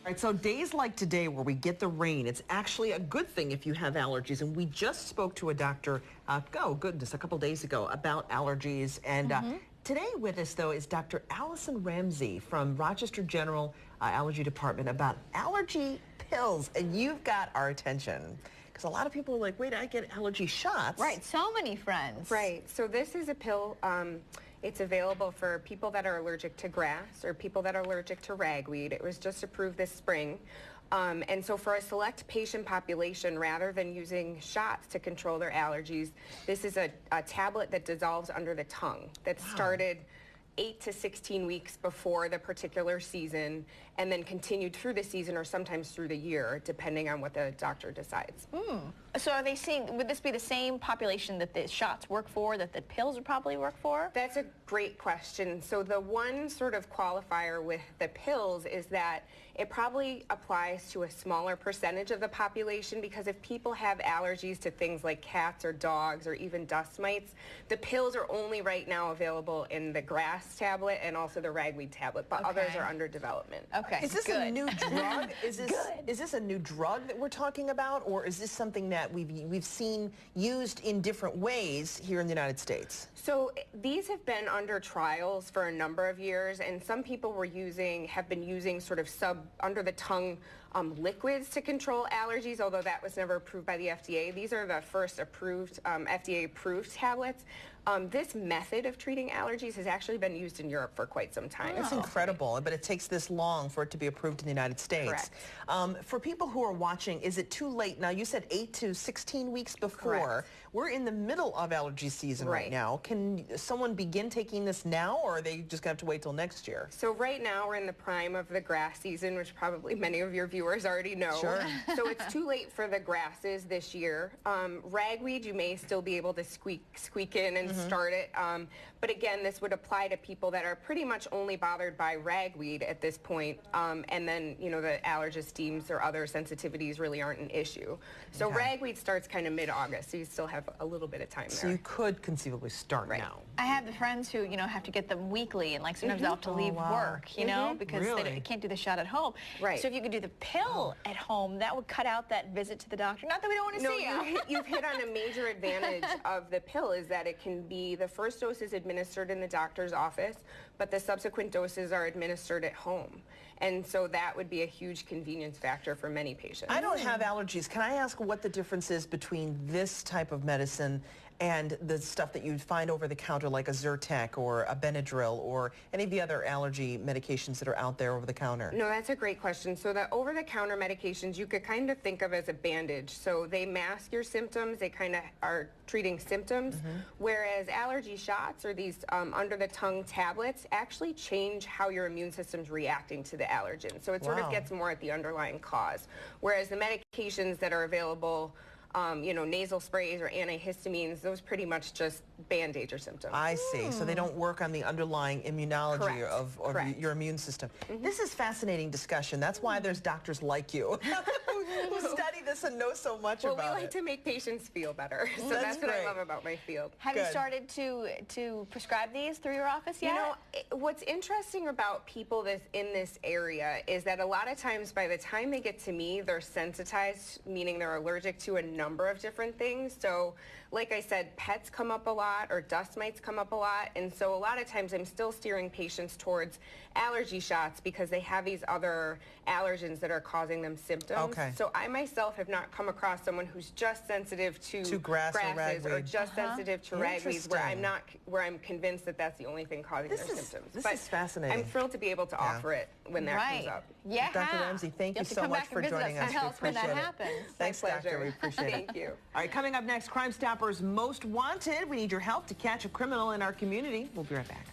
All right, so days like today where we get the rain, it's actually a good thing if you have allergies. And we just spoke to a doctor, a couple days ago about allergies. And today with us, though, is Dr. Allison Ramsey from Rochester General Allergy Department about allergy pills. And you've got our attention. Because a lot of people are like, wait, I get allergy shots. Right, so many friends. Right, so this is a pill. It's available for people that are allergic to grass or people that are allergic to ragweed. It was just approved this spring. And so for a select patient population, rather than using shots to control their allergies, this is a tablet that dissolves under the tongue that started 8 to 16 weeks before the particular season and then continued through the season or sometimes through the year, depending on what the doctor decides. So are they seeing, would this be the same population that the shots work for, that the pills would probably work for? That's a great question. So the one sort of qualifier with the pills is that it probably applies to a smaller percentage of the population, because if people have allergies to things like cats or dogs or even dust mites, the pills are only right now available in the grass tablet and also the ragweed tablet, but others are under development. Okay, Is this a new drug? Is this a new drug that we're talking about, or is this something that we've seen used in different ways here in the United States? So these have been under trials for a number of years, and some people have been using sort of under the tongue liquids to control allergies, although that was never approved by the FDA. These are the first approved FDA-approved tablets. This method of treating allergies has actually been used in Europe for quite some time. That's incredible, but it takes this long for it to be approved in the United States. Correct. For people who are watching, is it too late? Now, you said 8 to 16 weeks before. Correct. We're in the middle of allergy season right now. Can someone begin taking this now, or are they just going to have to wait till next year? So right now we're in the prime of the grass season, which probably many of your viewers already know. Sure. So it's too late for the grasses this year. Ragweed, you may still be able to squeak in and start it. But again, this would apply to people that are pretty much only bothered by ragweed at this point. And then, you know, the allergist deems or other sensitivities really aren't an issue. So ragweed starts kind of mid-August, so you still have a little bit of time there. So you could conceivably start now. I have the friends who, you know, have to get them weekly, and like sometimes they'll have to leave work, you know, because they can't do the shot at home. Right. So if you could do the pill at home, that would cut out that visit to the doctor. Not that we don't want to see you. You've hit on a major advantage of the pill, is that it can be, the first dose is administered in the doctor's office, but the subsequent doses are administered at home. And so that would be a huge convenience factor for many patients. I don't have allergies. Can I ask what the difference is between this type of medicine and the stuff that you'd find over the counter, like a Zyrtec or a Benadryl or any of the other allergy medications that are out there over the counter? No, that's a great question. So the over-the-counter medications you could kind of think of as a bandage. So they mask your symptoms. They kind of are treating symptoms, whereas allergy shots or these under-the-tongue tablets actually change how your immune system's reacting to the allergen. So it sort of gets more at the underlying cause. Whereas the medications that are available, you know, nasal sprays or antihistamines, those pretty much just band-aid your symptoms. I see. So they don't work on the underlying immunology of your immune system. This is fascinating discussion. That's why there's doctors like you who study this and know so much about it. Well, we like to make patients feel better. So that's what I love about my field. Have you started to prescribe these through your office yet? You know, what's interesting about people in this area is that a lot of times by the time they get to me, they're sensitized, meaning they're allergic to a number of different things. So like I said, pets come up a lot, or dust mites come up a lot, and so a lot of times I'm still steering patients towards allergy shots because they have these other allergens that are causing them symptoms. So I myself have not come across someone who's just sensitive to grasses or just sensitive to ragweeds, where I'm convinced that that's the only thing causing their symptoms. This is fascinating. I'm thrilled to be able to offer it when that comes up. Yeah. Dr. Ramsey, thank you so much for joining us. We appreciate it. Thanks, Doctor. We appreciate it. Thank you. All right, coming up next, Crime Stoppers Most Wanted. We need your help to catch a criminal in our community. We'll be right back.